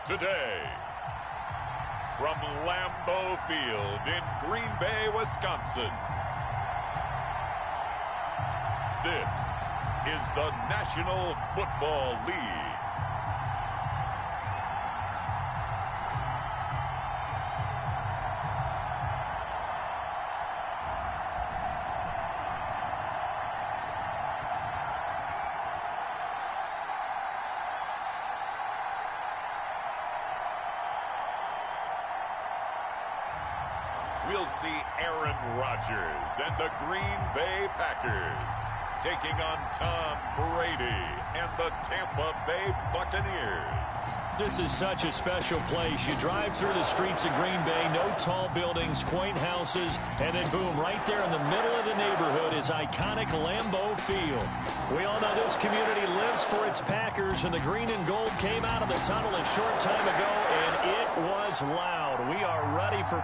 Today, from Lambeau Field in Green Bay, Wisconsin, this is the National Football League. We'll see Aaron Rodgers and the Green Bay Packers taking on Tom Brady and the Tampa Bay Buccaneers. This is such a special place. You drive through the streets of Green Bay, no tall buildings, quaint houses, and then boom, right there in the middle of the neighborhood is iconic Lambeau Field. We all know this community lives for its Packers, and the green and gold came out of the tunnel a short time ago, and it was loud. We are ready for...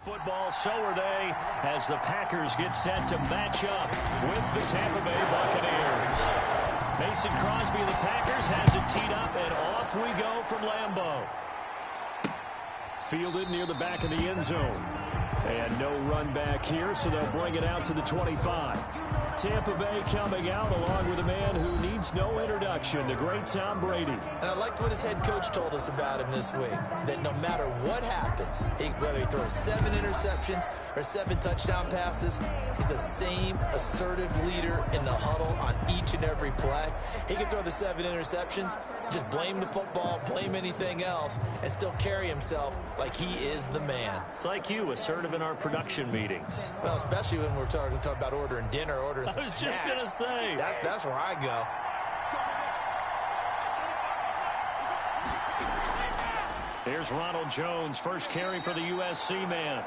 football, so are they, as the Packers get set to match up with the Tampa Bay Buccaneers. Mason Crosby of the Packers has it teed up, and off we go from Lambeau. Fielded near the back of the end zone. And no run back here, so they'll bring it out to the 25. Tampa Bay coming out along with a man who needs no introduction, the great Tom Brady. And I liked what his head coach told us about him this week, that no matter what happens, whether he throws 7 interceptions or 7 touchdown passes, he's the same assertive leader in the huddle on each and every play. He can throw the 7 interceptions, just blame the football, blame anything else, and still carry himself like he is the man. It's like you, assertive in our production meetings. Well, especially when we're talking about ordering dinner, ordering some snacks. I was just going to say. That's where I go. Here's Ronald Jones, first carry for the USC man.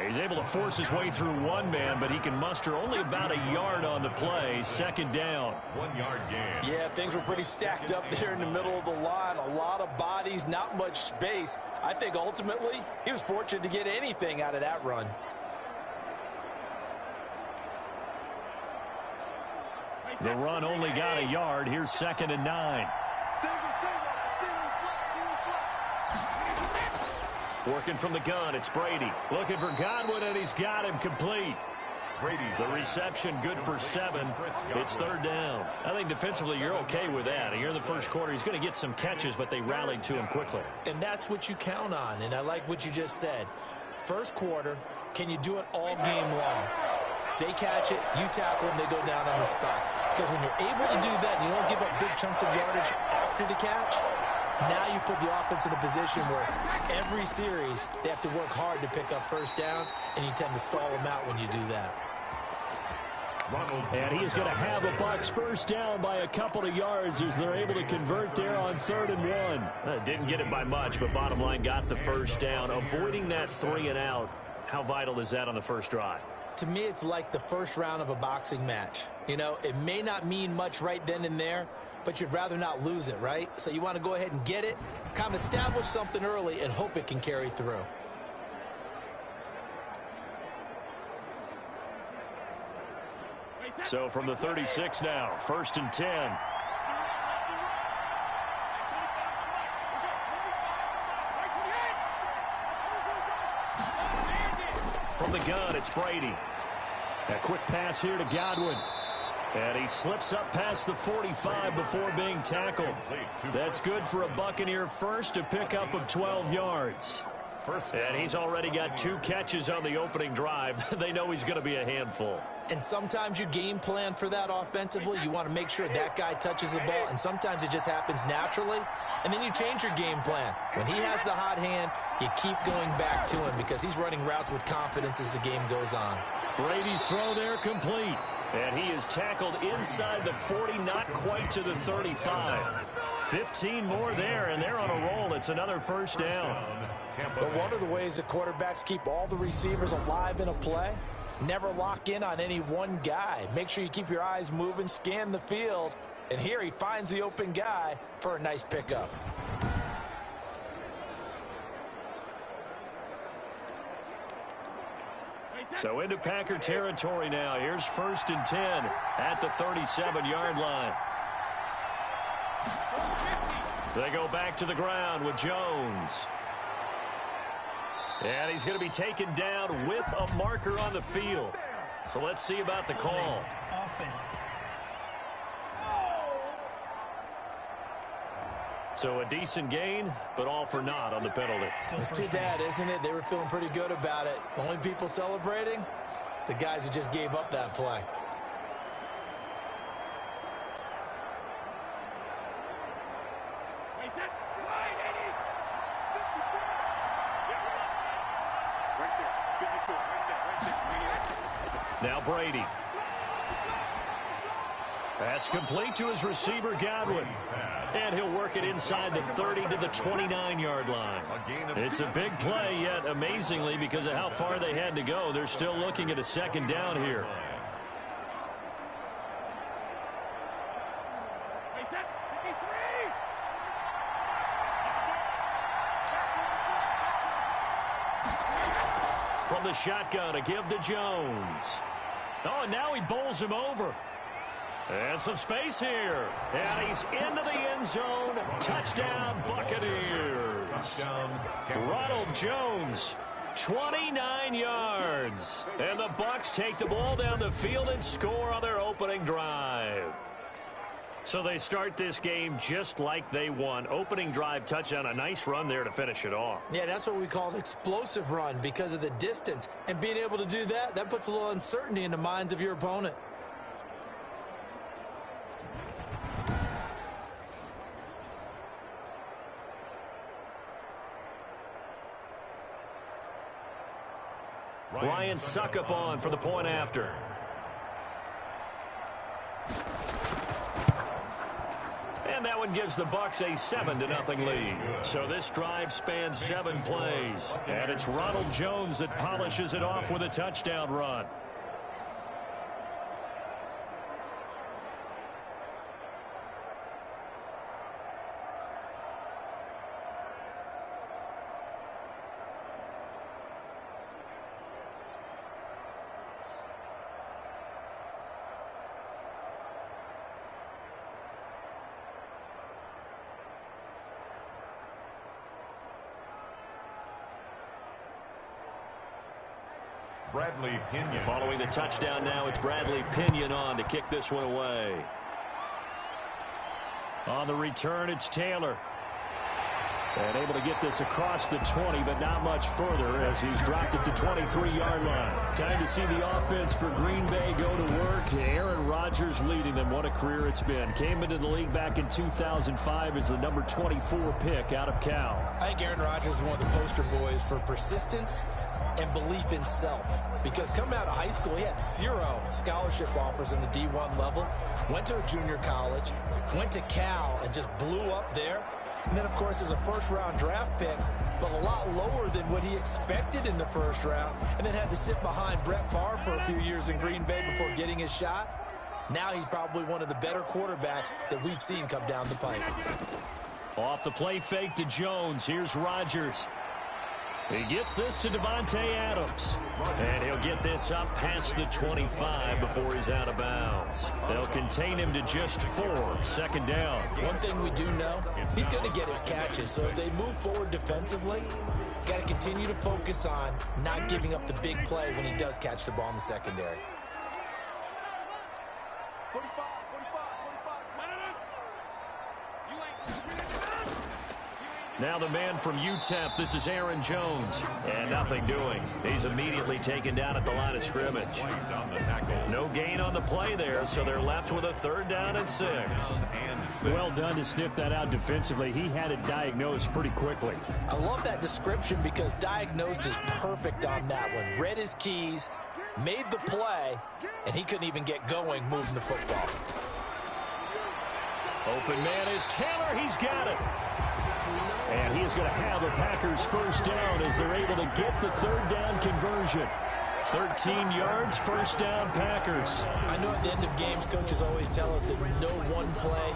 He's able to force his way through one man, but he can muster only about a yard on the play. Second down. 1 yard gain. Yeah, things were pretty stacked up there in the middle of the line. A lot of bodies, not much space. I think ultimately he was fortunate to get anything out of that run. The run only got a yard. Here's 2nd and 9. Working from the gun, it's Brady. Looking for Godwin, and he's got him complete. The reception good for 7. It's 3rd down. I think defensively you're okay with that. Here in the first quarter, he's going to get some catches, but they rallied to him quickly. And that's what you count on, and I like what you just said. First quarter, can you do it all game long? They catch it, you tackle them, they go down on the spot. Because when you're able to do that and you don't give up big chunks of yardage after the catch, now you put the offense in a position where every series they have to work hard to pick up first downs, and you tend to stall them out when you do that. And he is going to have a Bucs first down by a couple of yards as they're able to convert there on 3rd and 1. Didn't get it by much, but bottom line got the first down. Avoiding that 3 and out, how vital is that on the first drive? To me, it's like the first round of a boxing match. You know, it may not mean much right then and there, but you'd rather not lose it, right? So you want to go ahead and get it, kind of establish something early, and hope it can carry through. So from the 36 now, 1st and 10. From the gun, it's Brady. A quick pass here to Godwin. And he slips up past the 45 before being tackled. That's good for a Buccaneer first, a pickup of 12 yards. And he's already got 2 catches on the opening drive. They know he's going to be a handful. And sometimes you game plan for that offensively. You want to make sure that guy touches the ball, and sometimes it just happens naturally. And then you change your game plan. When he has the hot hand, you keep going back to him because he's running routes with confidence as the game goes on. Brady's throw there complete. And he is tackled inside the 40, not quite to the 35. 15 more there, and they're on a roll. It's another first down. But one of the ways that quarterbacks keep all the receivers alive in a play, never lock in on any one guy. Make sure you keep your eyes moving, scan the field, and here he finds the open guy for a nice pickup. So into Packer territory now. Here's 1st and 10 at the 37-yard line. They go back to the ground with Jones. And he's going to be taken down with a marker on the field. So let's see about the call. Offense. So a decent gain, but all for naught on the penalty. It's too bad, isn't it? They were feeling pretty good about it. The only people celebrating, the guys who just gave up that play. Now Brady. That's complete to his receiver, Godwin. And he'll work it inside the 30 to the 29-yard line. It's a big play, yet amazingly, because of how far they had to go, they're still looking at a 2nd down here. From the shotgun, a give to Jones. Oh, and now he bowls him over. And some space here. And he's into the end zone. Touchdown, Buccaneers. Ronald Jones, 29 yards. And the Bucs take the ball down the field and score on their opening drive. So they start this game just like they won. Opening drive touchdown, a nice run there to finish it off. Yeah, that's what we call an explosive run because of the distance. And being able to do that, that puts a little uncertainty in the minds of your opponent. Ryan Suckup on for the point after. And that one gives the Bucs a 7-0 lead. So this drive spans 7 plays. And it's Ronald Jones that polishes it off with a touchdown run. Bradley Pinion. Following the touchdown now, it's Bradley Pinion on to kick this one away. On the return, it's Taylor. And able to get this across the 20, but not much further as he's dropped it to 23-yard line. Time to see the offense for Green Bay go to work. Aaron Rodgers leading them. What a career it's been. Came into the league back in 2005 as the number 24 pick out of Cal. I think Aaron Rodgers is one of the poster boys for persistence and belief in self. Because coming out of high school, he had 0 scholarship offers in the D1 level. Went to a junior college, went to Cal, and just blew up there. And then, of course, as a first-round draft pick, but a lot lower than what he expected in the first round, and then had to sit behind Brett Favre for a few years in Green Bay before getting his shot. Now he's probably one of the better quarterbacks that we've seen come down the pipe. Off the play fake to Jones. Here's Rodgers. He gets this to Devontae Adams. And he'll get this up past the 25 before he's out of bounds. They'll contain him to just 4. 2nd down. One thing we do know, he's going to get his catches. So as they move forward defensively, got to continue to focus on not giving up the big play when he does catch the ball in the secondary. Now the man from UTEP, this is Aaron Jones. And nothing doing. He's immediately taken down at the line of scrimmage. No gain on the play there, so they're left with a 3rd down and 6. Well done to sniff that out defensively. He had it diagnosed pretty quickly. I love that description because diagnosed is perfect on that one. Read his keys, made the play, and he couldn't even get going moving the football. Open man is Taylor. He's got it. And he is going to have a Packers 1st down as they're able to get the 3rd down conversion. 13 yards, 1st down Packers. I know at the end of games, coaches always tell us that no one play,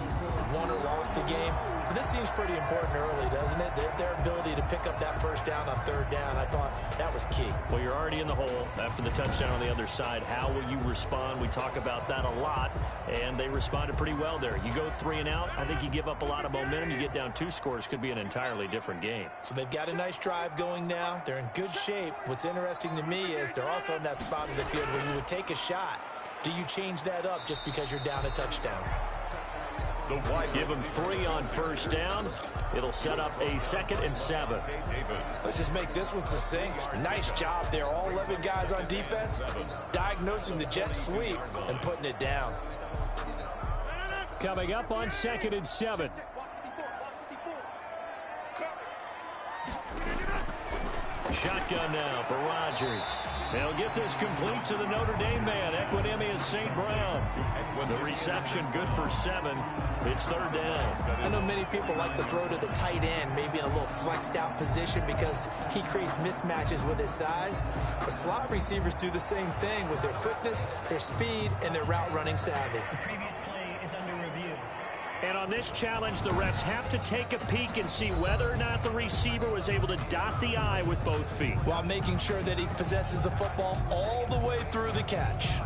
won or lost a game. But this seems pretty important early, doesn't it? Their ability to pick up that first down on third down, I thought that was key. Well, you're already in the hole after the touchdown on the other side. How will you respond? We talk about that a lot, and they responded pretty well there. You go 3 and out, I think you give up a lot of momentum. You get down 2 scores, could be an entirely different game. So they've got a nice drive going now. They're in good shape. What's interesting to me is they're also in that spot of the field where you would take a shot. Do you change that up just because you're down a touchdown? Give them 3 on first down. It'll set up a 2nd and 7. Let's just make this one succinct. Nice job there. All 11 guys on defense diagnosing the jet sweep and putting it down. Coming up on 2nd and 7. Shotgun now for Rodgers. They'll get this complete to the Notre Dame man, Equinemius St. Brown. The reception good for 7. It's 3rd down. I know many people like to throw to the tight end, maybe in a little flexed out position because he creates mismatches with his size. But slot receivers do the same thing with their quickness, their speed, and their route running savvy. The previous play is under review. And on this challenge, the refs have to take a peek and see whether or not the receiver was able to dot the I with both feet, while making sure that he possesses the football all the way through the catch.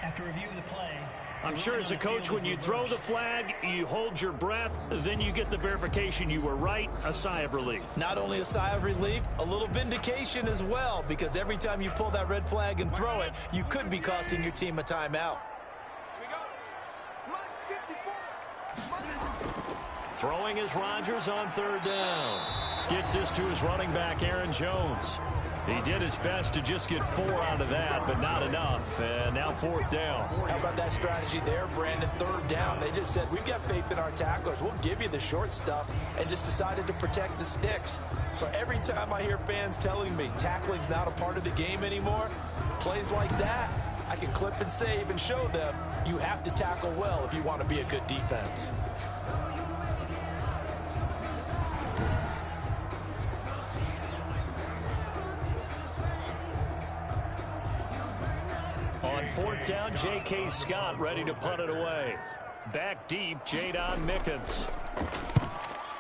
After review of the play, I'm sure as a coach, when you throw the flag, you hold your breath, then you get the verification you were right, a sigh of relief. Not only a sigh of relief, a little vindication as well, because every time you pull that red flag and throw it, you could be costing your team a timeout. Throwing is Rodgers on 3rd down. Gets this to his running back, Aaron Jones. He did his best to just get 4 out of that, but not enough. And now 4th down. How about that strategy there, Brandon? 3rd down. They just said, we've got faith in our tacklers. We'll give you the short stuff, and just decided to protect the sticks. So every time I hear fans telling me tackling's not a part of the game anymore, plays like that, I can clip and save and show them you have to tackle well if you want to be a good defense. On 4th down, J.K. Scott ready to punt it away. Back deep, Jadon Mickens.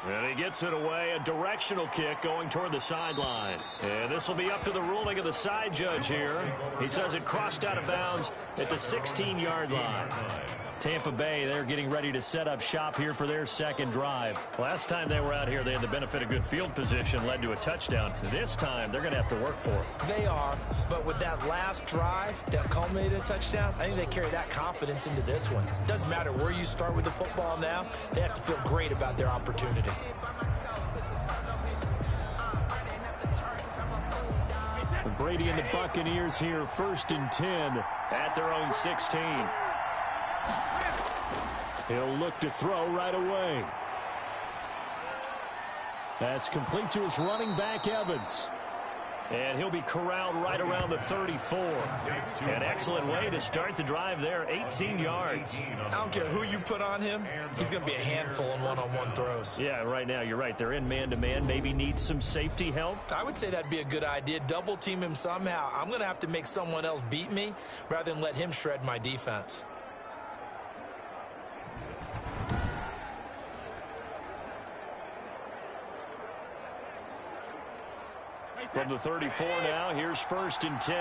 And he gets it away, a directional kick going toward the sideline. And this will be up to the ruling of the side judge here. He says it crossed out of bounds at the 16-yard line. Tampa Bay, they're getting ready to set up shop here for their 2nd drive. Last time they were out here, they had the benefit of good field position, led to a touchdown. This time, they're going to have to work for it. They are, but with that last drive that culminated in a touchdown, I think they carry that confidence into this one. It doesn't matter where you start with the football now, they have to feel great about their opportunity. Brady and the Buccaneers here, 1st and 10 at their own 16. He'll look to throw right away. That's complete to his running back, Evans. And he'll be corralled right around the 34. An excellent way to start the drive there, 18 yards. I don't care who you put on him, he's going to be a handful in one-on-one throws. Yeah, right now, you're right. They're in man-to-man, maybe need some safety help. I would say that'd be a good idea. Double team him somehow. I'm going to have to make someone else beat me rather than let him shred my defense. From the 34 now, here's 1st and 10.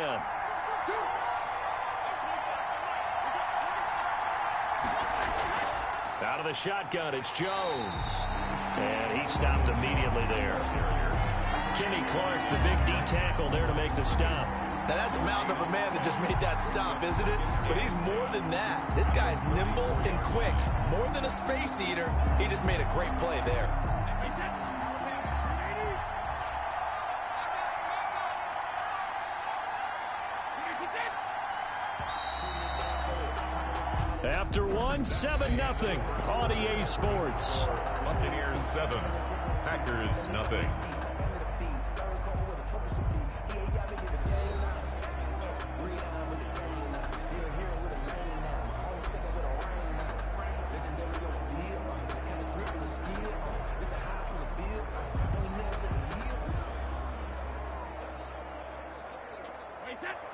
Out of the shotgun, it's Jones. And he stopped immediately there. Kenny Clark, the big D tackle there to make the stop. Now, that's a mountain of a man that just made that stop, isn't it? But he's more than that. This guy's nimble and quick. More than a space eater, he just made a great play there. After 7-0 on EA Sports. Buccaneers 7, Packers nothing.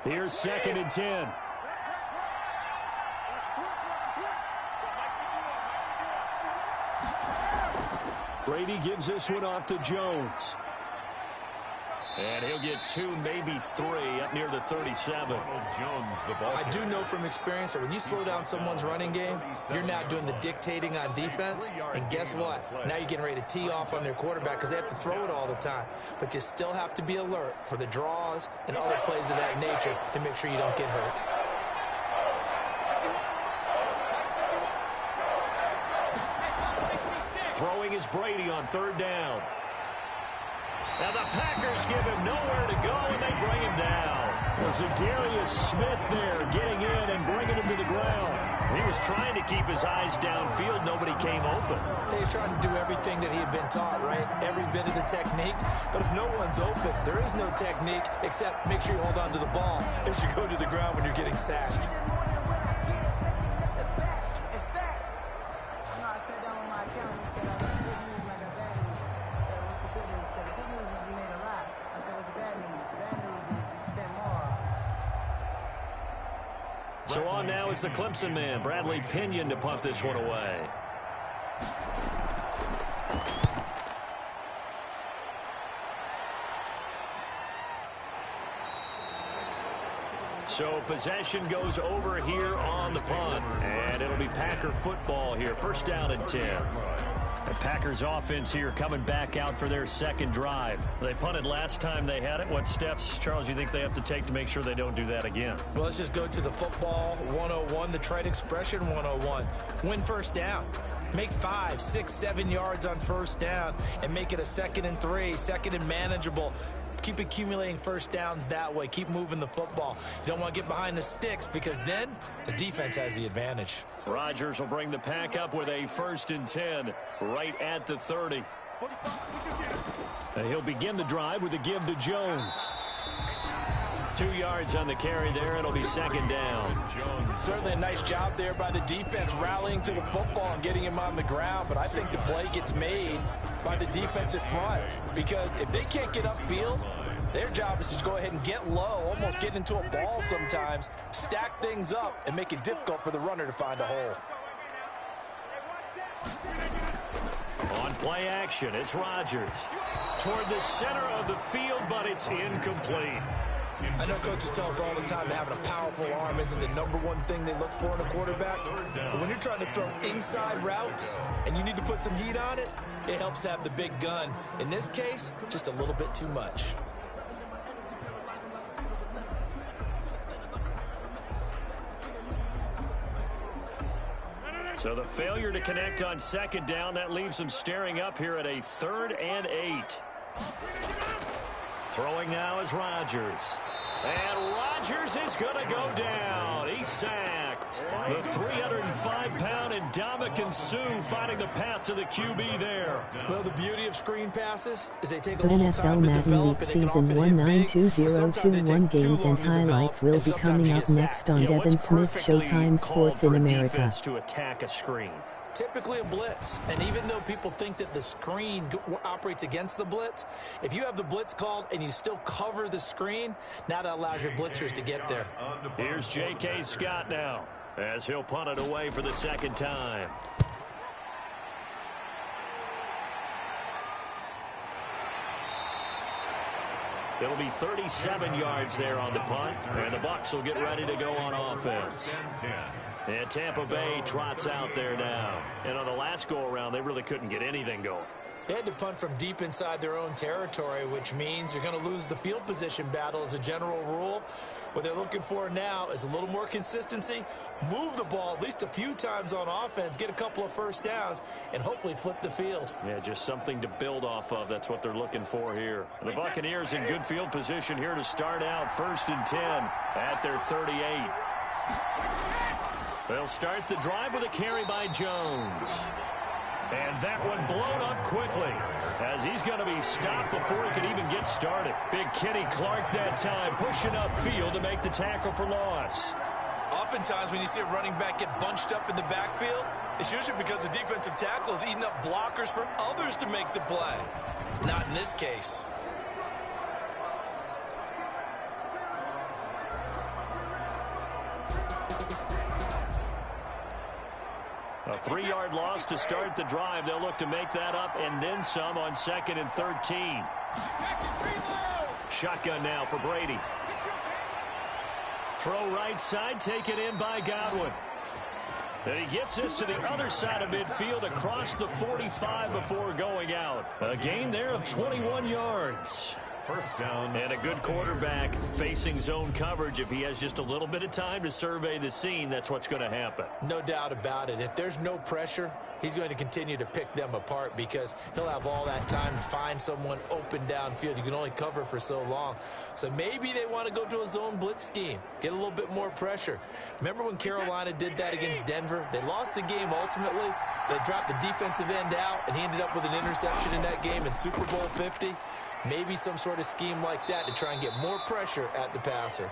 Here's 2nd and 10. Brady gives this one off to Jones. And he'll get 2, maybe 3 up near the 37. I do know from experience that when you slow down someone's running game, you're now doing the dictating on defense. And guess what? Now you're getting ready to tee off on their quarterback because they have to throw it all the time. But you still have to be alert for the draws and other plays of that nature to make sure you don't get hurt. Throwing is Brady on 3rd down. Now the Packers give him nowhere to go, and they bring him down. Was Darius Smith there getting in and bringing him to the ground? He was trying to keep his eyes downfield. Nobody came open. He's trying to do everything that he had been taught, right? Every bit of the technique. But if no one's open, there is no technique except make sure you hold on to the ball as you go to the ground when you're getting sacked. So on now is the Clemson man, Bradley Pinion, to punt this one away. So possession goes over here on the punt, and it'll be Packer football here. 1st down and 10. The Packers offense here coming back out for their 2nd drive. They punted last time they had it. What steps, Charles, you think they have to take to make sure they don't do that again? Well, let's just go to the football 101, the trade expression 101. Win 1st down. Make 5, 6, 7 yards on 1st down and make it a 2nd and 3, 2nd and manageable. Keep accumulating 1st downs that way. Keep moving the football. You don't want to get behind the sticks because then the defense has the advantage. Rodgers will bring the pack up with a 1st and 10 right at the 30. And he'll begin the drive with a give to Jones. 2 yards on the carry there. It'll be 2nd down. Certainly a nice job there by the defense rallying to the football and getting him on the ground. But I think the play gets made by the defensive front because if they can't get upfield, their job is to go ahead and get low, almost get into a ball sometimes, stack things up, and make it difficult for the runner to find a hole. On play action, it's Rodgers. Toward the center of the field, but it's incomplete. I know coaches tell us all the time that having a powerful arm isn't the #1 thing they look for in a quarterback. But when you're trying to throw inside routes and you need to put some heat on it, it helps to have the big gun. In this case, just a little bit too much. So the failure to connect on 2nd down, that leaves them staring up here at a 3rd and 8. Throwing now is Rodgers. And Rodgers is going to go down. He's sacked. The 305-pound Ndamukong Suh finding the path to the QB there. Well, the beauty of screen passes is they take a NFL little time to Madden develop League and they can Season often hit big, but sometimes they 192021 take too games long and to develop, highlights will and be sometimes coming you up get next sacked. on You know, Devin what's Smith perfectly Showtime called Sports in for America. defense to attack a screen? Typically a blitz, and even though people think that the screen operates against the blitz, if you have the blitz called and you still cover the screen, now that allows your blitzers to get there. Here's J.K. Scott now as he'll punt it away for the 2nd time. It'll be 37 yards there on the punt, and the Bucs will get ready to go on offense. And Tampa Bay trots out there now. And on the last go-around, they really couldn't get anything going. They had to punt from deep inside their own territory, which means you're going to lose the field position battle as a general rule. What they're looking for now is a little more consistency, move the ball at least a few times on offense, get a couple of 1st downs, and hopefully flip the field. Yeah, just something to build off of. That's what they're looking for here. The Buccaneers in good field position here to start out 1st and 10 at their 38. They'll start the drive with a carry by Jones. And that one blown up quickly as he's going to be stopped before he could even get started. Big Kenny Clark that time pushing upfield to make the tackle for loss. Oftentimes when you see a running back get bunched up in the backfield, it's usually because the defensive tackle is eating up blockers for others to make the play. Not in this case. A 3-yard loss to start the drive. They'll look to make that up and then some on 2nd and 13. Shotgun now for Brady. Throw right side, taken in by Godwin. And he gets this to the other side of midfield across the 45 before going out. A gain there of 21 yards. First down. And a good quarterback facing zone coverage. If he has just a little bit of time to survey the scene, that's what's going to happen. No doubt about it. If there's no pressure, he's going to continue to pick them apart because he'll have all that time to find someone open downfield. You can only cover for so long. So maybe they want to go to a zone blitz scheme, get a little bit more pressure. Remember when Carolina did that against Denver? They lost the game ultimately. They dropped the defensive end out, and he ended up with an interception in that game in Super Bowl 50. Maybe some sort of scheme like that to try and get more pressure at the passer.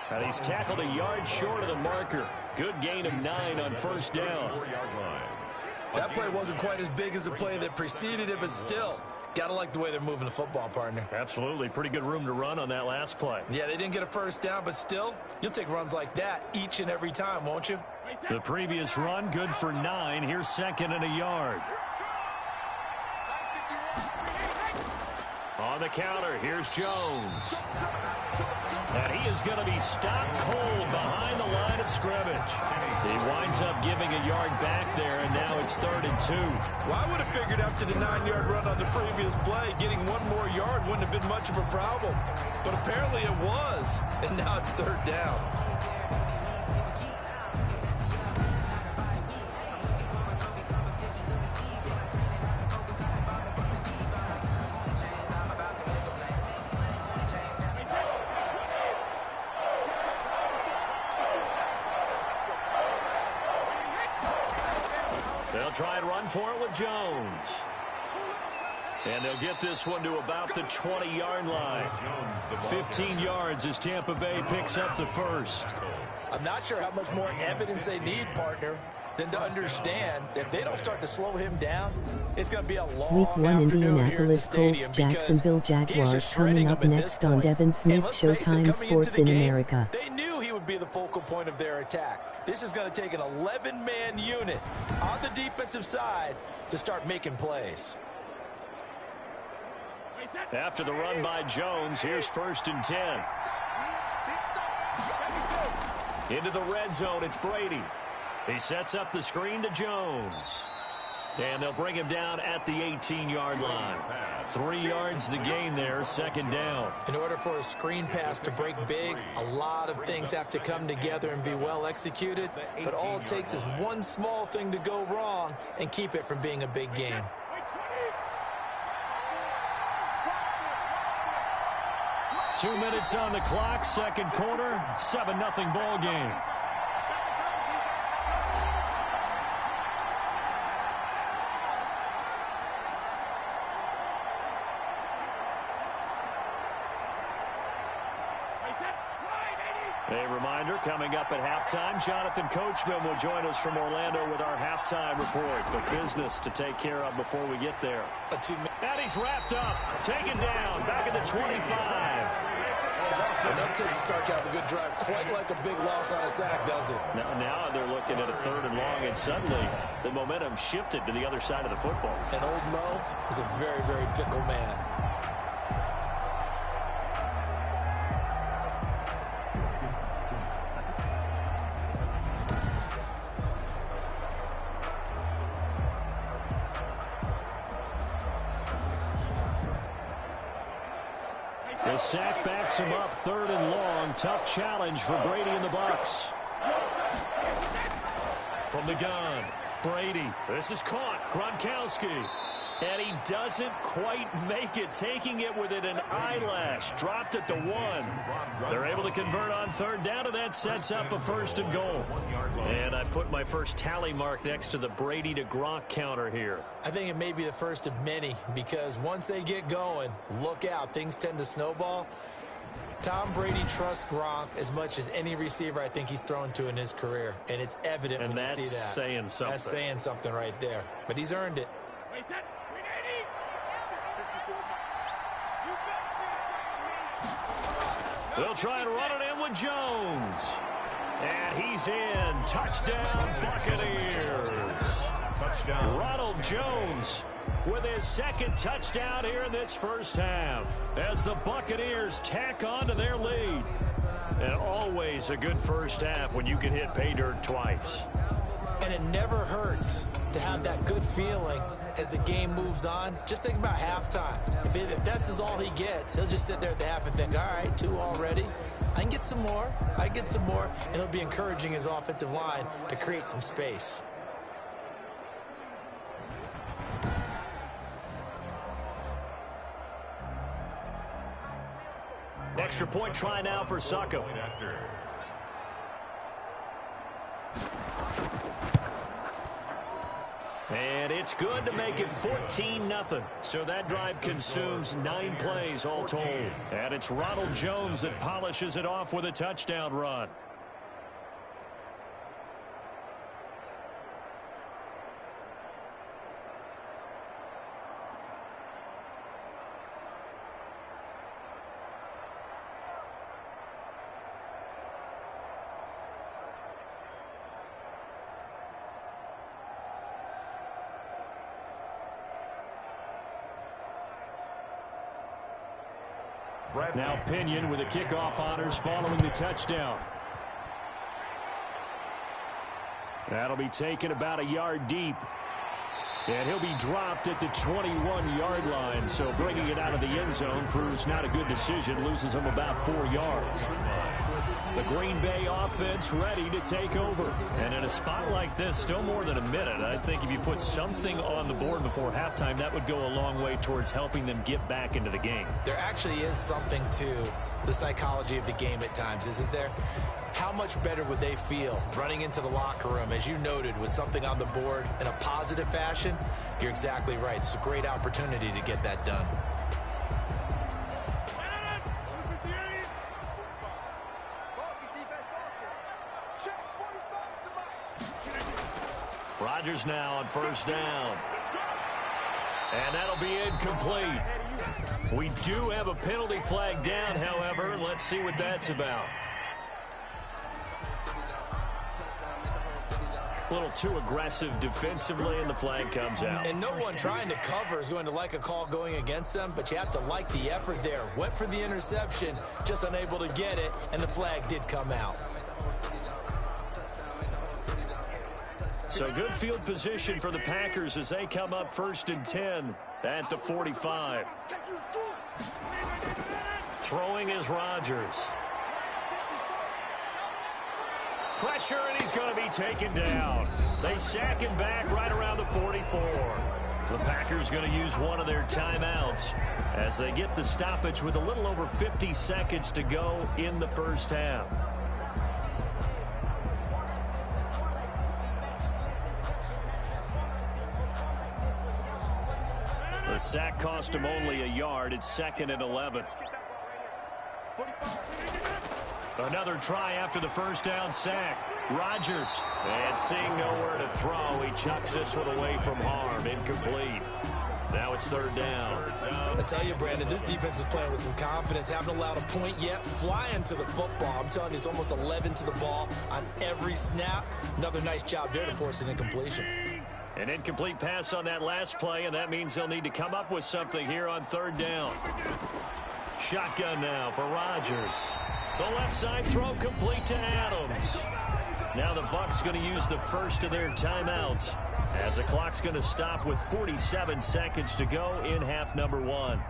And he's tackled a yard short of the marker. Good gain of 9 on first down. 4-yard line. That play wasn't quite as big as the play that preceded it, but still, gotta like the way they're moving the football, partner. Absolutely. Pretty good room to run on that last play. Yeah, they didn't get a first down, but still, you'll take runs like that each and every time, won't you? The previous run, good for 9. Here's 2nd and a yard. On the counter, here's Jones. And he is going to be stopped cold behind the line of scrimmage. He winds up giving a yard back there, and now it's 3rd and 2. Well, I would have figured after the 9-yard run on the previous play, getting one more yard wouldn't have been much of a problem. But apparently it was, and now it's 3rd down. They'll try and run for it with Jones. And they'll get this one to about the 20-yard line. 15 yards as Tampa Bay picks up the first. I'm not sure how much more evidence they need, partner, than to understand if they don't start to slow him down, it's going to be a long Week 1 Indianapolis Colts, Jacksonville Jaguars coming up next on Devin Smith, Showtime Sports in America. They knew he would be the focal point of their attack. This is going to take an 11-man unit on the defensive side to start making plays. After the run by Jones, here's 1st and 10. Into the red zone, it's Brady. He sets up the screen to Jones. And they'll bring him down at the 18-yard line. 3 yards the gain there, 2nd down. In order for a screen pass to break big, a lot of things have to come together and be well executed. But all it takes is one small thing to go wrong and keep it from being a big game. Two minutes on the clock, second quarter, 7-0 ball game. A reminder, coming up at halftime, Jonathan Coachman will join us from Orlando with our halftime report. But business to take care of before we get there. And he's wrapped up, taken down, back at the 25. Enough takes to start to have a good drive, quite like a big loss on a sack, does it? Now they're looking at a 3rd and long, and suddenly the momentum shifted to the other side of the football. And old Mo is a very, very fickle man. The sack backs him up, 3rd and long. Tough challenge for Brady and the Bucs. From the gun, Brady. This is caught. Gronkowski. And he doesn't quite make it, taking it within an eyelash. Dropped it to 1. They're able to convert on 3rd down, and that sets up a 1st and goal. And I put my first tally mark next to the Brady to Gronk counter here. I think it may be the first of many because once they get going, look out. Things tend to snowball. Tom Brady trusts Gronk as much as any receiver I think he's thrown to in his career. And it's evident when you see that. And that's saying something. That's saying something right there. But he's earned it. They'll try and run it in with Jones. And he's in. Touchdown, Buccaneers. Touchdown. Ronald Jones with his second touchdown here in this first half as the Buccaneers tack on to their lead. And always a good first half when you can hit pay dirt twice. And it never hurts to have that good feeling as the game moves on. Just think about halftime. If that's all he gets, he'll just sit there at the half and think, all right, 2 already. I can get some more. And it'll be encouraging his offensive line to create some space. Extra point try now for Suckup. And it's good to make it 14-0. So that drive consumes 9 plays all told. And it's Ronald Jones that polishes it off with a touchdown run. Now Pinion with the kickoff honors following the touchdown. That'll be taken about a yard deep. And he'll be dropped at the 21-yard line. So bringing it out of the end zone proves not a good decision. Loses him about 4 yards. The Green Bay offense ready to take over. And in a spot like this, still more than a minute, I think if you put something on the board before halftime, that would go a long way towards helping them get back into the game. There actually is something to the psychology of the game at times, isn't there? How much better would they feel running into the locker room, as you noted, with something on the board in a positive fashion? You're exactly right. It's a great opportunity to get that done. Rodgers now on first down. And that'll be incomplete. We do have a penalty flag down, however. Let's see what that's about. A little too aggressive defensively, and the flag comes out. And no one trying to cover is going to like a call going against them, but you have to like the effort there. Went for the interception, just unable to get it, and the flag did come out. So good field position for the Packers as they come up 1st and 10 at the 45. Throwing is Rodgers. Pressure, and he's going to be taken down. They sack him back right around the 44. The Packers going to use one of their timeouts as they get the stoppage with a little over 50 seconds to go in the first half. The sack cost him only a yard. It's 2nd and 11. Another try after the first down sack. Rodgers, and seeing nowhere to throw, he chucks this one away from harm. Incomplete. Now it's 3rd down. I tell you, Brandon, this defense is playing with some confidence. Haven't allowed a point yet. Flying to the football. I'm telling you, it's almost 11 to the ball on every snap. Another nice job there to force an incompletion. An incomplete pass on that last play, and that means they'll need to come up with something here on 3rd down. Shotgun now for Rodgers. The left side throw complete to Adams. Now the Bucs going to use the first of their timeouts as the clock's going to stop with 47 seconds to go in half number 1.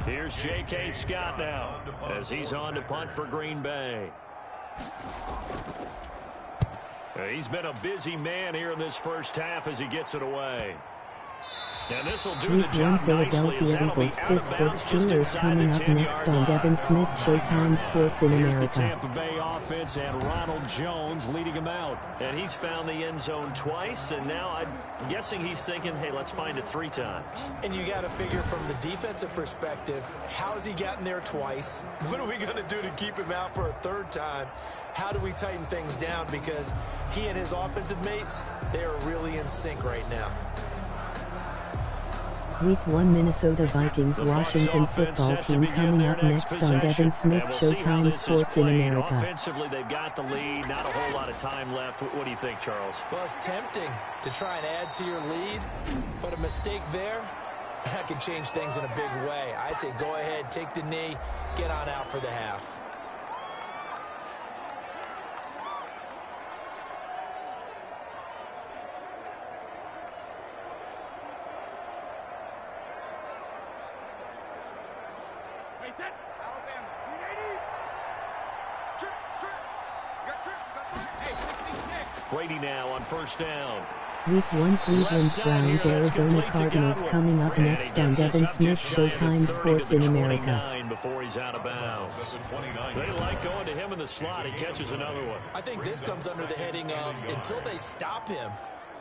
Here's J.K. Scott now as he's on to punt for Green Bay. He's been a busy man here in this first half as he gets it away. And this will do the job nicely as that'll be out of bounds just inside the 10-yard line. Devin Smith, Showtime Sports in Here's America. the Tampa Bay offense and Ronald Jones leading him out. And he's found the end zone twice, and now I'm guessing he's thinking, hey, let's find it 3 times. And you got to figure from the defensive perspective, how has he gotten there twice? What are we going to do to keep him out for a 3rd time? How do we tighten things down? Because he and his offensive mates, they are really in sync right now. Week 1 Minnesota Vikings Washington football team coming up next on Devin Smith Showtime Sports in America. Offensively, they've got the lead. Not a whole lot of time left. What do you think, Charles? Well, it's tempting to try and add to your lead, but a mistake there, that can change things in a big way. I say go ahead, take the knee, get on out for the half. Brady now on first down. Week 1 Cleveland Browns Arizona Cardinals coming up next on Devin Smith Showtime Sports in America. Before he's out of bounds. They like going to him in the slot. He catches another one. I think this comes under the heading of until they stop him,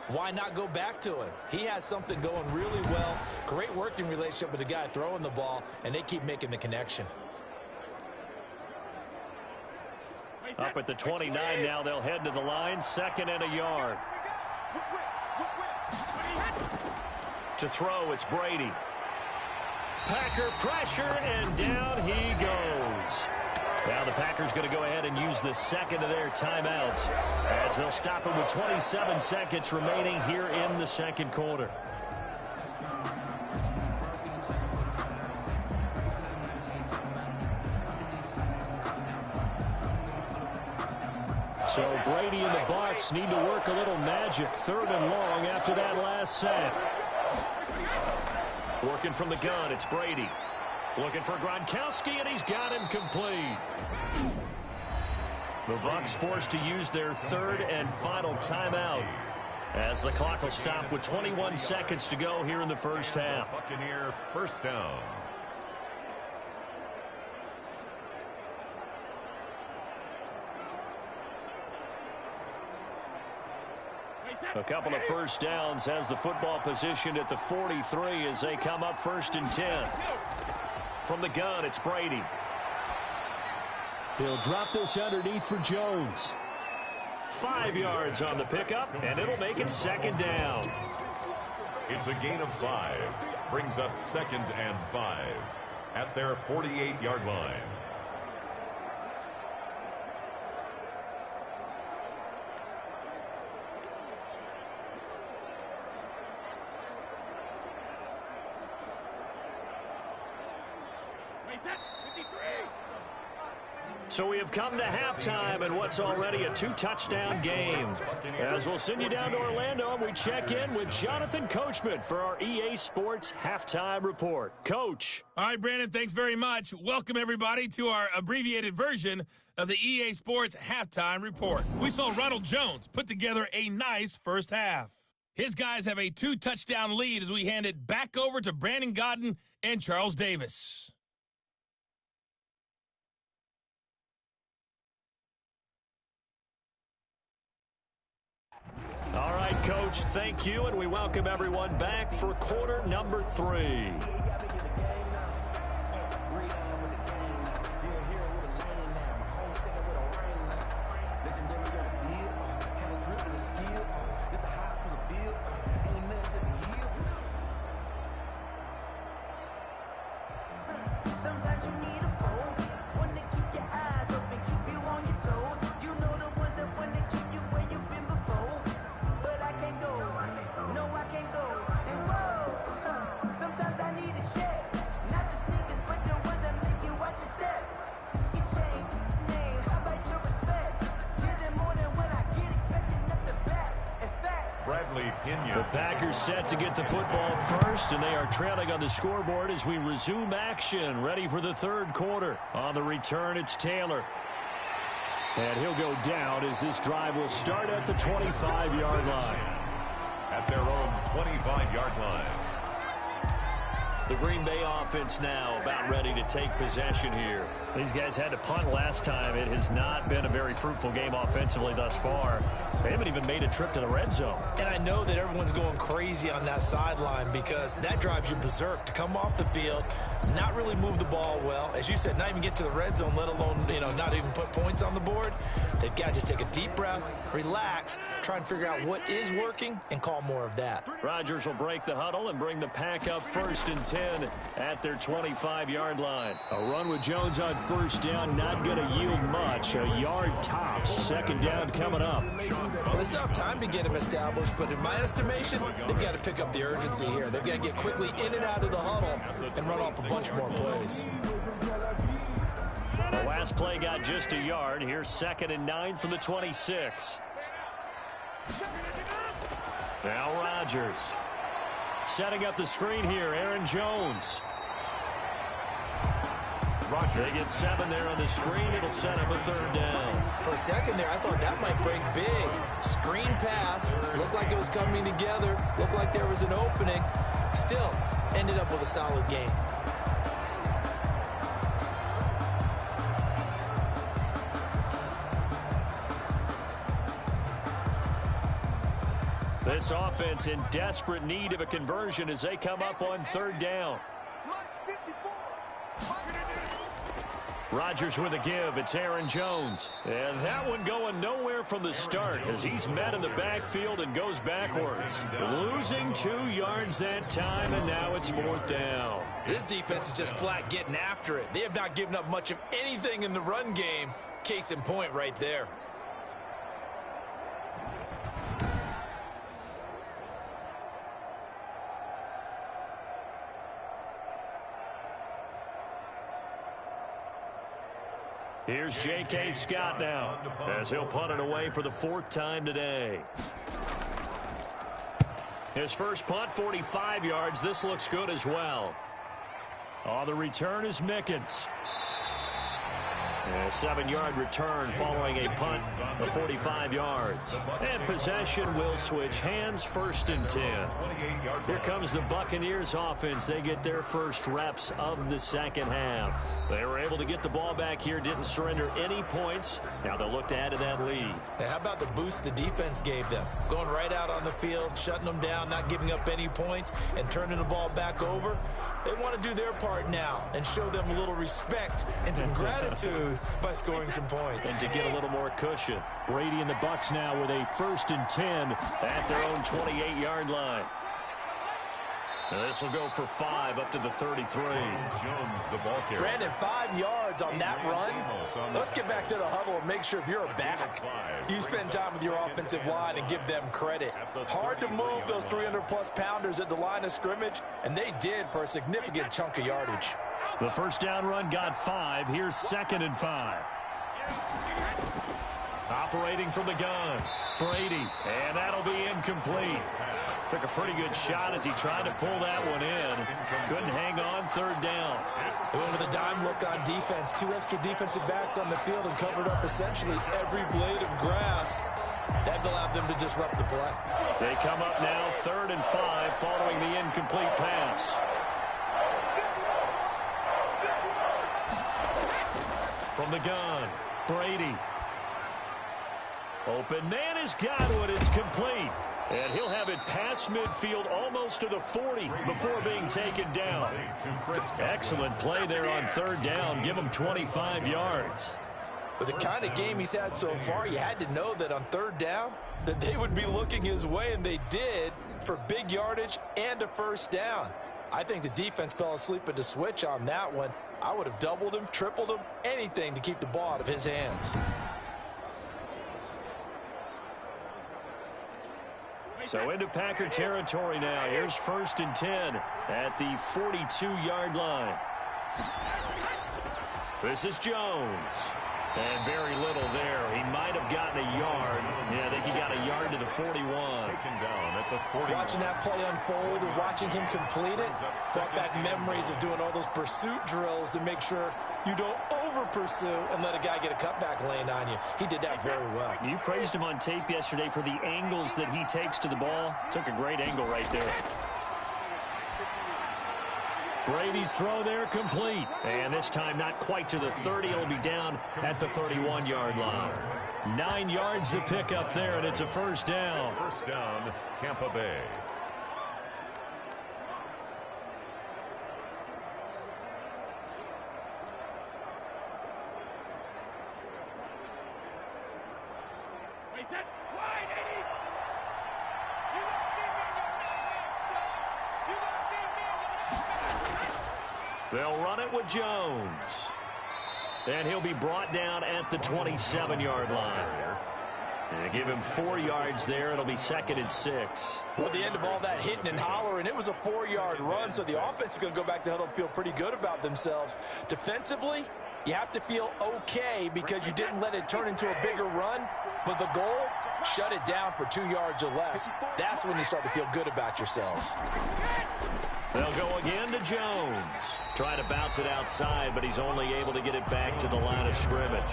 why not go back to him? He has something going really well. Great working relationship with the guy throwing the ball, and they keep making the connection. Up at the 29 now, they'll head to the line. 2nd and a yard. To throw, it's Brady. Packer pressure, and down he goes. Now the Packers going to go ahead and use the second of their timeouts as they'll stop him with 27 seconds remaining here in the second quarter. So Brady and the Bucs need to work a little magic. 3rd and long after that last sack. Working from the gun, it's Brady. Looking for Gronkowski, and he's got him complete. The Bucs forced to use their 3rd and final timeout as the clock will stop with 21 seconds to go here in the first half. Buccaneer first down. A couple of first downs has the football positioned at the 43 as they come up 1st and 10. From the gun, it's Brady. He'll drop this underneath for Jones. 5 yards on the pickup, and it'll make it 2nd down. It's a gain of 5. Brings up 2nd and 5 at their 48-yard line. So we have come to halftime in what's already a 2-touchdown game. As we'll send you down to Orlando, and we check in with Jonathan Coachman for our EA Sports Halftime Report. Coach. All right, Brandon, thanks very much. Welcome, everybody, to our abbreviated version of the EA Sports Halftime Report. We saw Ronald Jones put together a nice first half. His guys have a 2-touchdown lead as we hand it back over to Brandon Godden and Charles Davis. All right, Coach, thank you, and we welcome everyone back for quarter number 3. The Packers set to get the football first, and they are trailing on the scoreboard as we resume action, ready for the 3rd quarter. On the return, it's Taylor. And he'll go down as this drive will start at the 25-yard line. At their own 25-yard line. The Green Bay offense now about ready to take possession here. These guys had to punt last time. It has not been a very fruitful game offensively thus far. They haven't even made a trip to the red zone. And I know that everyone's going crazy on that sideline because that drives you berserk to come off the field, not really move the ball well. As you said, not even get to the red zone, let alone, not even put points on the board. They've got to just take a deep breath, relax, try and figure out what is working, and call more of that. Rodgers will break the huddle and bring the pack up 1st and 10 at their 25-yard line. A run with Jones on first down, not going to yield much. A yard tops. 2nd down coming up. Well, they still have time to get him established, but in my estimation, they've got to pick up the urgency here. They've got to get quickly in and out of the huddle and run off a bunch more plays. The last play got just a yard. Here's 2nd and 9 from the 26. Now Rodgers. Setting up the screen here, Aaron Jones. They get 7 there on the screen. It'll set up a 3rd down. For a second there, I thought that might break big. Screen pass. Looked like it was coming together. Looked like there was an opening. Still, ended up with a solid game. This offense in desperate need of a conversion as they come up on 3rd down. Rodgers with a give. It's Aaron Jones. And that one going nowhere from the start as he's met in the backfield and goes backwards. Losing 2 yards that time, and now it's 4th down. This defense is just flat getting after it. They have not given up much of anything in the run game. Case in point right there. Here's J.K. Scott now as he'll punt it away for the 4th time today. His first punt, 45 yards. This looks good as well. On the return is Mickens. A 7-yard return following a punt of 45 yards. And possession will switch hands, 1st and 10. Here comes the Buccaneers offense. They get their first reps of the 2nd half. They were able to get the ball back here, didn't surrender any points. Now they'll look to add to that lead. Hey, how about the boost the defense gave them? Going right out on the field, shutting them down, not giving up any points, and turning the ball back over. They want to do their part now and show them a little respect and some gratitude by scoring some points. And to get a little more cushion. Brady and the Bucs now with a 1st and 10 at their own 28-yard line. Now this will go for 5 up to the 33. Jones, the ball carrier. Brandon, 5 yards on that run. Let's get back to the huddle and make sure if you're a back, you spend time with your offensive line and give them credit. Hard to move those 300-plus pounders at the line of scrimmage, and they did for a significant chunk of yardage. The 1st down run got 5. Here's 2nd and 5. Operating from the gun, Brady, and that'll be incomplete. Took a pretty good shot as he tried to pull that one in. Couldn't hang on, 3rd down. They went with a dime look on defense. 2 extra defensive backs on the field and covered up essentially every blade of grass. That allowed them to disrupt the play. They come up now 3rd and 5 following the incomplete pass. From the gun, Brady. Open man has got one. It's complete. And he'll have it past midfield almost to the 40 before being taken down. Excellent play there on 3rd down. Give him 25 yards. With the kind of game he's had so far, you had to know that on 3rd down that they would be looking his way, and they did for big yardage and a 1st down. I think the defense fell asleep at the switch on that one. I would have doubled him, tripled him, anything to keep the ball out of his hands. So into Packer territory now. Here's 1st and 10 at the 42-yard line. This is Jones. And very little there. He might have gotten a yard. Yeah, I think he got a yard to the 41. Taken down at the 41. Watching that play unfold and watching him complete it brought back memories of doing all those pursuit drills to make sure you don't over-pursue and let a guy get a cutback lane on you. He did that very well. You praised him on tape yesterday for the angles that he takes to the ball. Took a great angle right there. Brady's throw there complete. And this time not quite to the 30. It'll be down at the 31-yard line. 9 yards to pick up there, and it's a first down. First down, Tampa Bay. They'll run it with Jones. And he'll be brought down at the 27-yard line. And give him 4 yards there. It'll be 2nd and 6. Well, at the end of all that hitting and hollering, it was a 4-yard run, so the offense is going to go back to huddle and feel pretty good about themselves. Defensively, you have to feel okay because you didn't let it turn into a bigger run, but the goal, shut it down for 2 yards or less. That's when you start to feel good about yourselves. They'll go again to Jones. Try to bounce it outside, but he's only able to get it back to the line of scrimmage.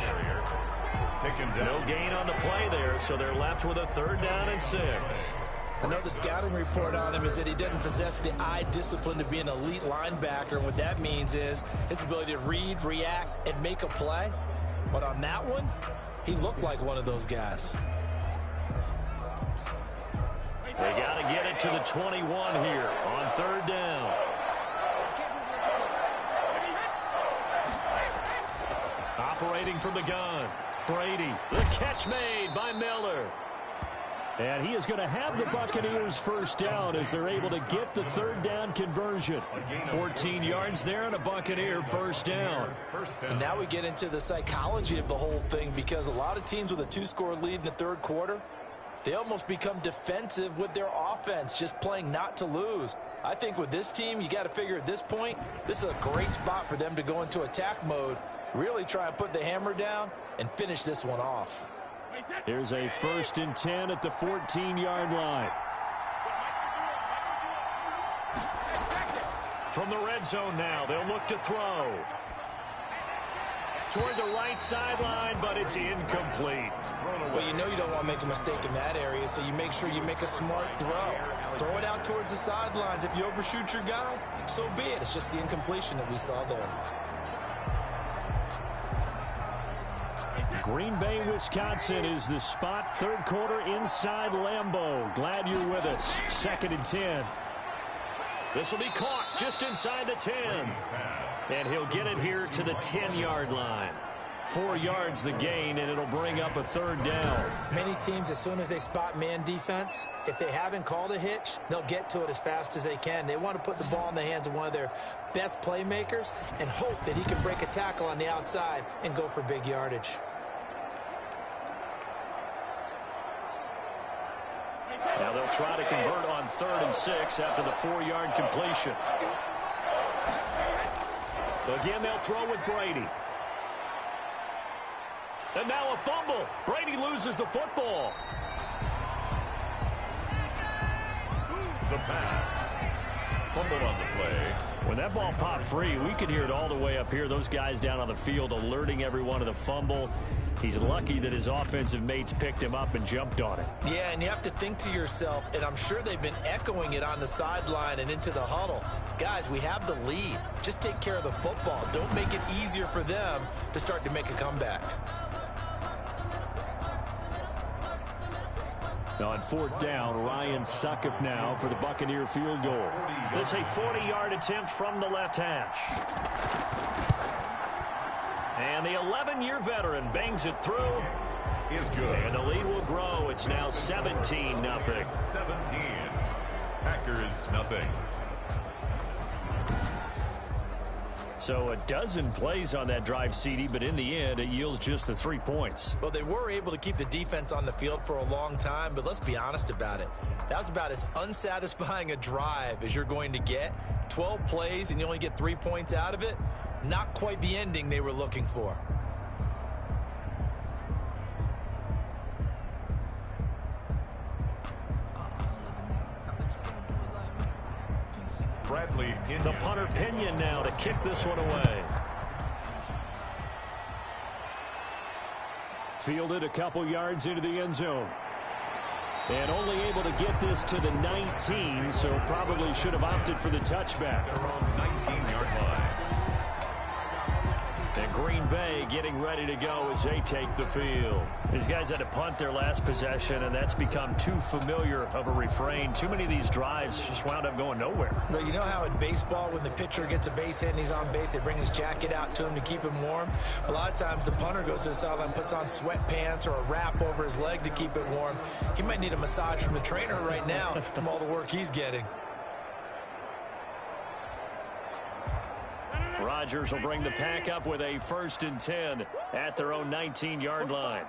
No gain on the play there, so they're left with a 3rd down and 6. I know the scouting report on him is that he doesn't possess the eye discipline to be an elite linebacker. And what that means is his ability to read, react, and make a play. But on that one, he looked like one of those guys. They got to get it to the 21 here on 3rd down. Operating from the gun, Brady. The catch made by Miller. And he is going to have the Buccaneers first down as they're able to get the 3rd down conversion. 14 yards there and a Buccaneer first down. And now we get into the psychology of the whole thing because a lot of teams with a 2-score lead in the 3rd quarter, they almost become defensive with their offense, just playing not to lose. I think with this team, you got to figure at this point, this is a great spot for them to go into attack mode, really try and put the hammer down and finish this one off. Here's a 1st and 10 at the 14-yard line. From the red zone now, they'll look to throw. Toward the right sideline, but it's incomplete. Well, you know you don't want to make a mistake in that area, so you make sure you make a smart throw. Throw it out towards the sidelines. If you overshoot your guy, so be it. It's just the incompletion that we saw there. Green Bay, Wisconsin is the spot. 3rd quarter inside Lambeau. Glad you're with us. 2nd and 10. This will be caught just inside the 10. And he'll get it here to the 10-yard line. 4 yards the gain, and it'll bring up a 3rd down. Many teams, as soon as they spot man defense, if they haven't called a hitch, they'll get to it as fast as they can. They want to put the ball in the hands of one of their best playmakers and hope that he can break a tackle on the outside and go for big yardage. Now they'll try to convert on 3rd and 6 after the 4-yard completion. Again, they'll throw with Brady. And now a fumble. Brady loses the football. The pass. Fumble on the play. When that ball popped free, we could hear it all the way up here. Those guys down on the field alerting everyone of the fumble. He's lucky that his offensive mates picked him up and jumped on it. Yeah, and you have to think to yourself, and I'm sure they've been echoing it on the sideline and into the huddle. Guys, we have the lead. Just take care of the football. Don't make it easier for them to start to make a comeback. Now on 4th down, Ryan Suckup now for the Buccaneer field goal. It's a 40-yard attempt from the left hash. And the 11-year veteran bangs it through. Is good. And the lead will grow. It's now 17-0. 17. Packers nothing. So a dozen plays on that drive, CD, but in the end, it yields just the 3 points. Well, they were able to keep the defense on the field for a long time, but let's be honest about it. That was about as unsatisfying a drive as you're going to get. 12 plays and you only get 3 points out of it. Not quite the ending they were looking for. Bradley Pinion. The punter Pinion now to kick this one away. Fielded a couple yards into the end zone. And only able to get this to the 19, so probably should have opted for the touchback. Their own 19-yard line. And Green Bay getting ready to go as they take the field. These guys had to punt their last possession, and that's become too familiar of a refrain. Too many of these drives just wound up going nowhere. Well, you know how in baseball, when the pitcher gets a base hit and he's on base, they bring his jacket out to him to keep him warm? A lot of times the punter goes to the sideline, puts on sweatpants or a wrap over his leg to keep it warm. He might need a massage from the trainer right now from all the work he's getting. Rodgers will bring the pack up with a 1st and 10 at their own 19-yard line.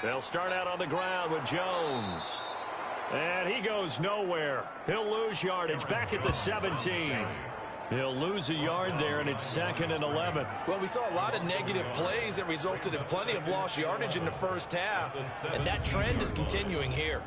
They'll start out on the ground with Jones. And he goes nowhere. He'll lose yardage back at the 17. He'll lose a yard there, and it's 2nd and 11. Well, we saw a lot of negative plays that resulted in plenty of lost yardage in the first half, and that trend is continuing here.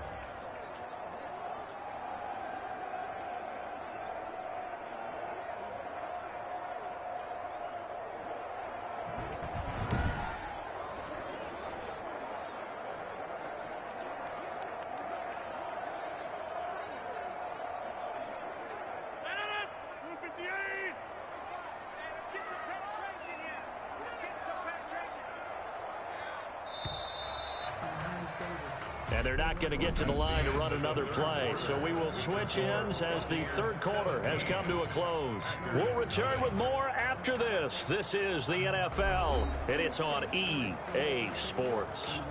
And they're not going to get to the line to run another play. So we will switch ends as the 3rd quarter has come to a close. We'll return with more after this. This is the NFL, and it's on EA Sports.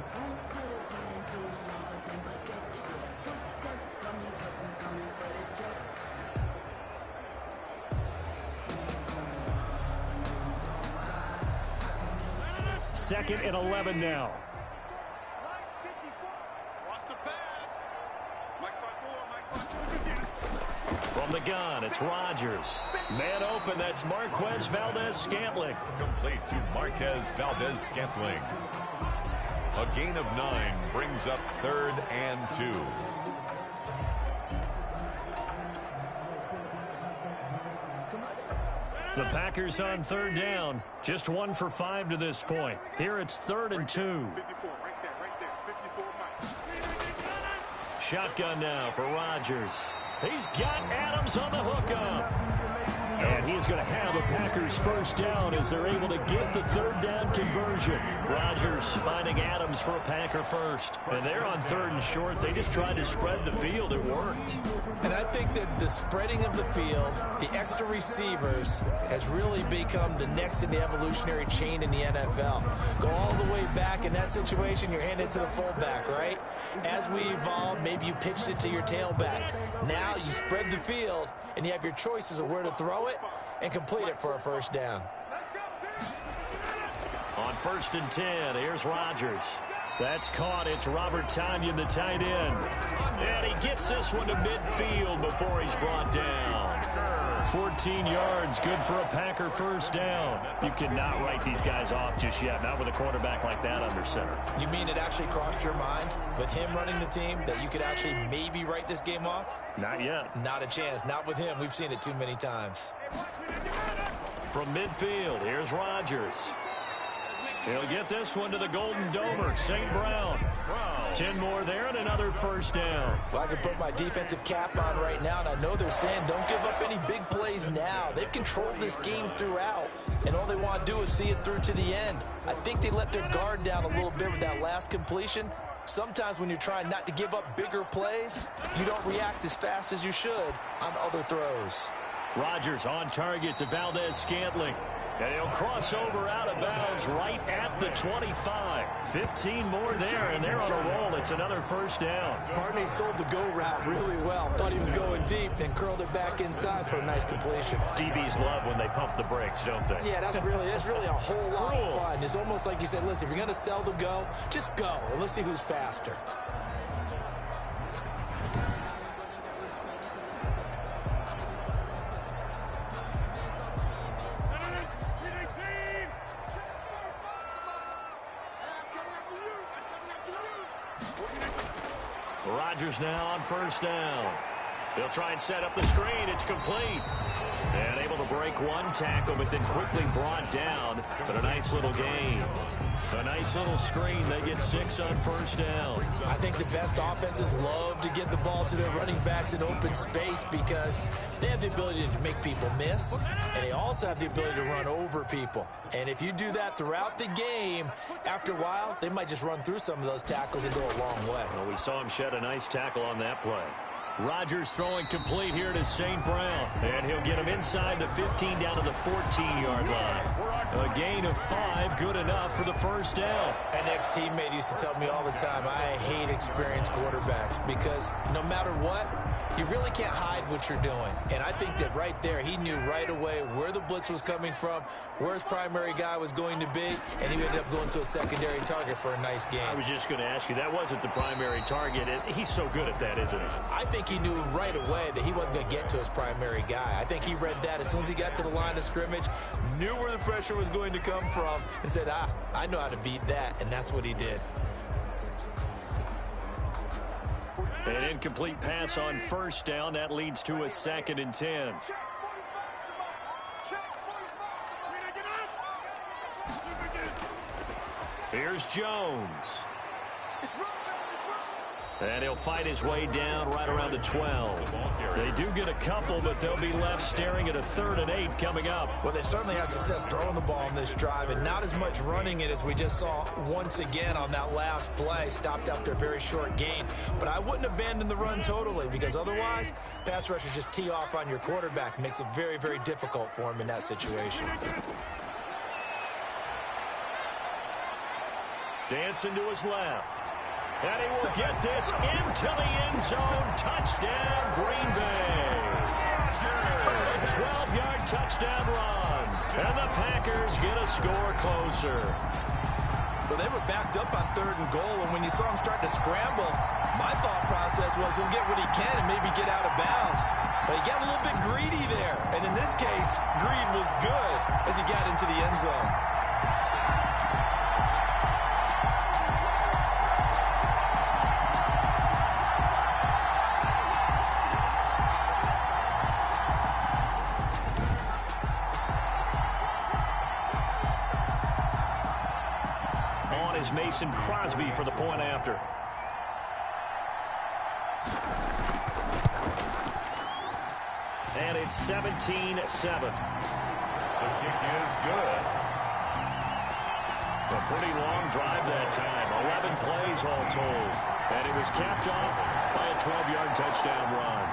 Second and 11 now. From the gun, it's Rodgers. Man open, that's Marquez Valdez-Scantling. Complete to Marquez Valdez-Scantling. A gain of 9 brings up 3rd and 2. The Packers on 3rd down. Just 1 for 5 to this point. Here it's 3rd and 2. Shotgun now for Rodgers. He's got Adams on the hookup. And he's going to have a Packers 1st down as they're able to get the 3rd down conversion. Rodgers finding Adams for a Packer 1st. And they're on 3rd and short. They just tried to spread the field. It worked. And I think that the spreading of the field, the extra receivers, has really become the next in the evolutionary chain in the NFL. Go all the way back in that situation, you're handed to the fullback, right? As we evolve, maybe you pitched it to your tailback. Now you spread the field, and you have your choices of where to throw it and complete it for a 1st down. On 1st and 10, here's Rodgers. That's caught. It's Robert Tonyan, the tight end. And he gets this one to midfield before he's brought down. 14 yards, good for a Packer 1st down. You cannot write these guys off just yet, not with a quarterback like that under center. You mean it actually crossed your mind with him running the team that you could actually maybe write this game off? Not yet. Not a chance. Not with him. We've seen it too many times. From midfield, here's Rodgers. He'll get this one to the Golden Domer, St. Brown. 10 more there and another 1st down. Well, I can put my defensive cap on right now, and I know they're saying don't give up any big plays now. They've controlled this game throughout, and all they want to do is see it through to the end. I think they let their guard down a little bit with that last completion. Sometimes when you're trying not to give up bigger plays, you don't react as fast as you should on other throws. Rodgers on target to Valdez-Scantling. And he'll cross over out of bounds right at the 25. 15 more there, and they're on a roll. It's another 1st down. Partney sold the go route really well. Thought he was going deep and curled it back inside for a nice completion. DBs love when they pump the brakes, don't they? Yeah, that's really a whole lot of fun. It's almost like you said, listen, if you're going to sell the go, just go. And let's see who's faster. Rodgers now on 1st down. They'll try and set up the screen. It's complete. And able to break one tackle, but then quickly brought down. But a nice little gain. A nice little screen. They get 6 on first down. I think the best offenses love to get the ball to their running backs in open space because they have the ability to make people miss, and they also have the ability to run over people. And if you do that throughout the game, after a while, they might just run through some of those tackles and go a long way. Well, we saw him shed a nice tackle on that play. Rodgers throwing complete here to St. Brown. And he'll get him inside the 15 down to the 14-yard line. A gain of 5, good enough for the first down. An ex-teammate used to tell me all the time, I hate experienced quarterbacks because no matter what, you really can't hide what you're doing. And I think that right there, he knew right away where the blitz was coming from, where his primary guy was going to be, and he ended up going to a secondary target for a nice game. I was just going to ask you, that wasn't the primary target. He's so good at that, isn't he? I think he knew right away that he wasn't going to get to his primary guy. I think he read that as soon as he got to the line of scrimmage, knew where the pressure was going to come from, and said, I know how to beat that, and that's what he did. An incomplete pass on first down. That leads to a 2nd and 10. Here's Jones. And he'll fight his way down right around the 12. They do get a couple, but they'll be left staring at a 3rd and 8 coming up. Well, they certainly had success throwing the ball in this drive, and not as much running it as we just saw once again on that last play. Stopped after a very short gain. But I wouldn't abandon the run totally, because otherwise, pass rushers just tee off on your quarterback. Makes it very, very difficult for him in that situation. Dancing to his left. And he will get this into the end zone. Touchdown, Green Bay. A 12-yard touchdown run. And the Packers get a score closer. Well, they were backed up on 3rd and goal, and when you saw him start to scramble, my thought process was he'll get what he can and maybe get out of bounds. But he got a little bit greedy there. And in this case, greed was good as he got into the end zone. Mason Crosby for the point after. And it's 17-7. The kick is good. A pretty long drive that time. 11 plays all told. And it was capped off by a 12-yard touchdown run.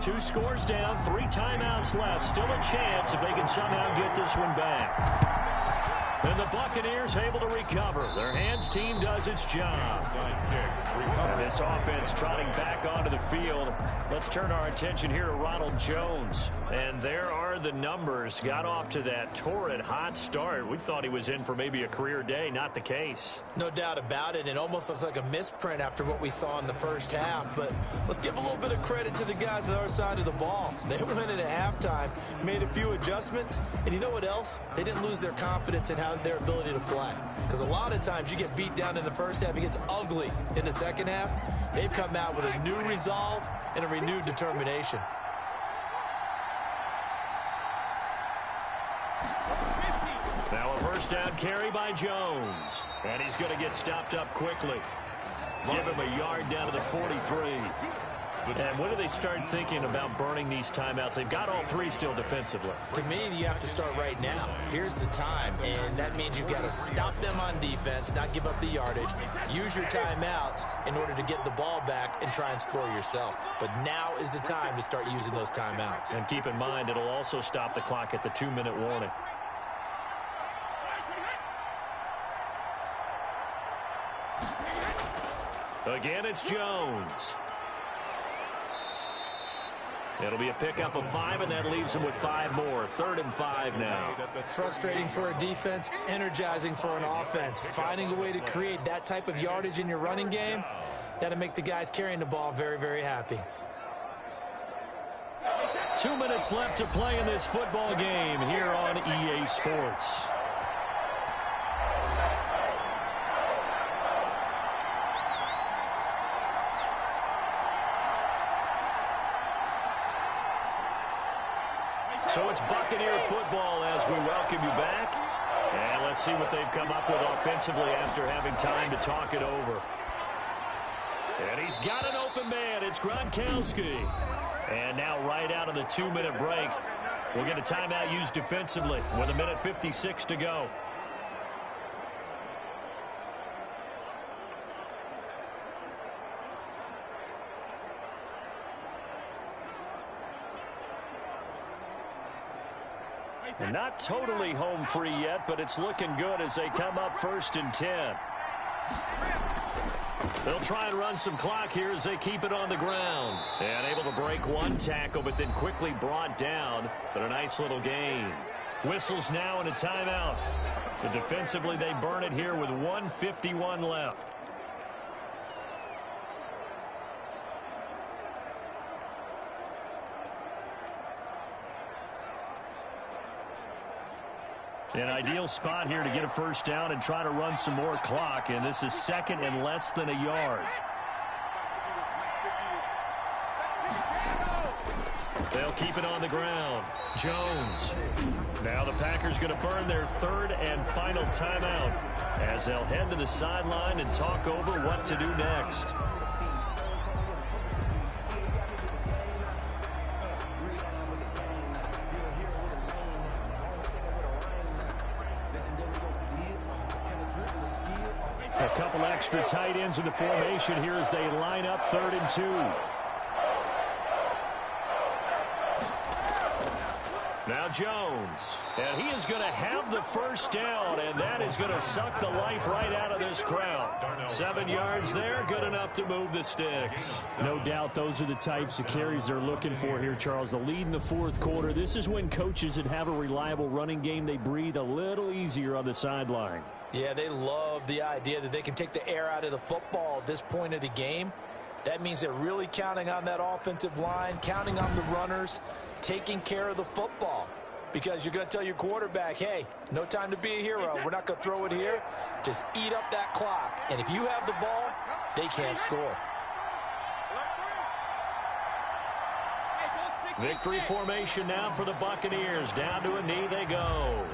Two scores down, 3 timeouts left. Still a chance if they can somehow get this one back. And the Buccaneers able to recover. Their hands team does its job. And this offense trotting back onto the field. Let's turn our attention here to Ronald Jones. And there are the numbers. Got off to that torrid hot start. We thought he was in for maybe a career day. Not the case. No doubt about it. It almost looks like a misprint after what we saw in the first half. But let's give a little bit of credit to the guys on our side of the ball. They went in at halftime, made a few adjustments. And you know what else? They didn't lose their confidence in their ability to play. Because a lot of times you get beat down in the first half. It gets ugly in the second half. They've come out with a new resolve and a renewed determination. Now a first down carry by Jones. And he's going to get stopped up quickly. Give him a yard down to the 43. And when do they start thinking about burning these timeouts? They've got all 3 still defensively. To me, you have to start right now. Here's the time, and that means you've got to stop them on defense, not give up the yardage, use your timeouts in order to get the ball back and try and score yourself. But now is the time to start using those timeouts. And keep in mind, it'll also stop the clock at the 2-minute warning. Again, it's Jones. It'll be a pickup of 5, and that leaves them with 5 more. 3rd and 5 now. Frustrating for a defense, energizing for an offense. Finding a way to create that type of yardage in your running game, that'll make the guys carrying the ball very, very happy. 2 minutes left to play in this football game here on EA Sports. So it's Buccaneer football as we welcome you back. And let's see what they've come up with offensively after having time to talk it over. And he's got an open man. It's Gronkowski. And now right out of the 2-minute break, we'll get a timeout used defensively with 1:56 to go. And not totally home free yet, but it's looking good as they come up 1st and 10. They'll try and run some clock here as they keep it on the ground. And able to break one tackle, but then quickly brought down. But a nice little gain. Whistles now and a timeout. So defensively, they burn it here with 1:51 left. An ideal spot here to get a first down and try to run some more clock, and this is 2nd and less than a yard. They'll keep it on the ground. Jones. Now the Packers going to burn their 3rd and final timeout as they'll head to the sideline and talk over what to do next. A couple extra tight ends in the formation here as they line up 3rd and 2. Now Jones. And he is going to have the first down, and that is going to suck the life right out of this crowd. 7 yards there, good enough to move the sticks. No doubt those are the types of carries they're looking for here, Charles. The lead in the 4th quarter. This is when coaches that have a reliable running game, they breathe a little easier on the sideline. Yeah, they love the idea that they can take the air out of the football at this point of the game. That means they're really counting on that offensive line, counting on the runners, taking care of the football. Because you're going to tell your quarterback, hey, no time to be a hero. We're not going to throw it here. Just eat up that clock. And if you have the ball, they can't score. Victory formation now for the Buccaneers. Down to a knee they go.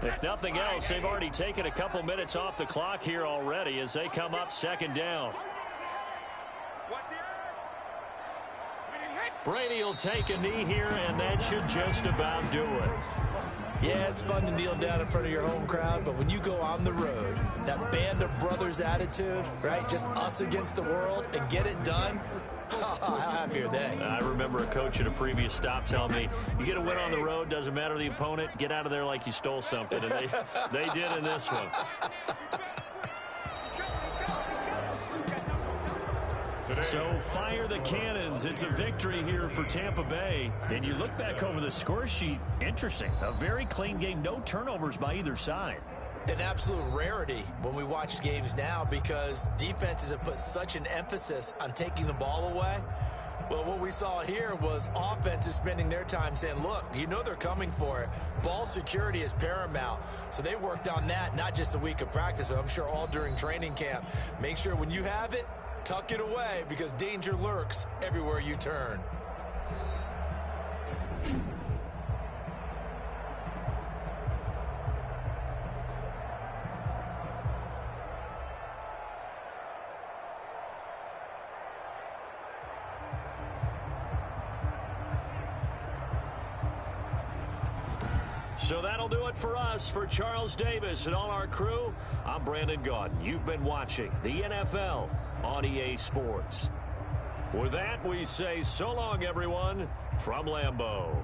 If nothing else, they've already taken a couple minutes off the clock here already as they come up 2nd down. Brady will take a knee here, and that should just about do it. Yeah, it's fun to kneel down in front of your home crowd, but when you go on the road, that band of brothers attitude, right, just us against the world, and get it done, how happy are they? I remember a coach at a previous stop telling me, you get a win on the road, doesn't matter the opponent, get out of there like you stole something, and they did in this one. So fire the cannons. It's a victory here for Tampa Bay. And you look back over the score sheet, interesting. A very clean game, no turnovers by either side. An absolute rarity when we watch games now because defenses have put such an emphasis on taking the ball away. Well, what we saw here was offenses spending their time saying, look, you know they're coming for it. Ball security is paramount. So they worked on that, not just a week of practice, but I'm sure all during training camp. Make sure when you have it, tuck it away because danger lurks everywhere you turn. So that'll do it for us. For Charles Davis and all our crew, I'm Brandon Gaudin. You've been watching the NFL on EA Sports. With that, we say so long, everyone, from Lambeau.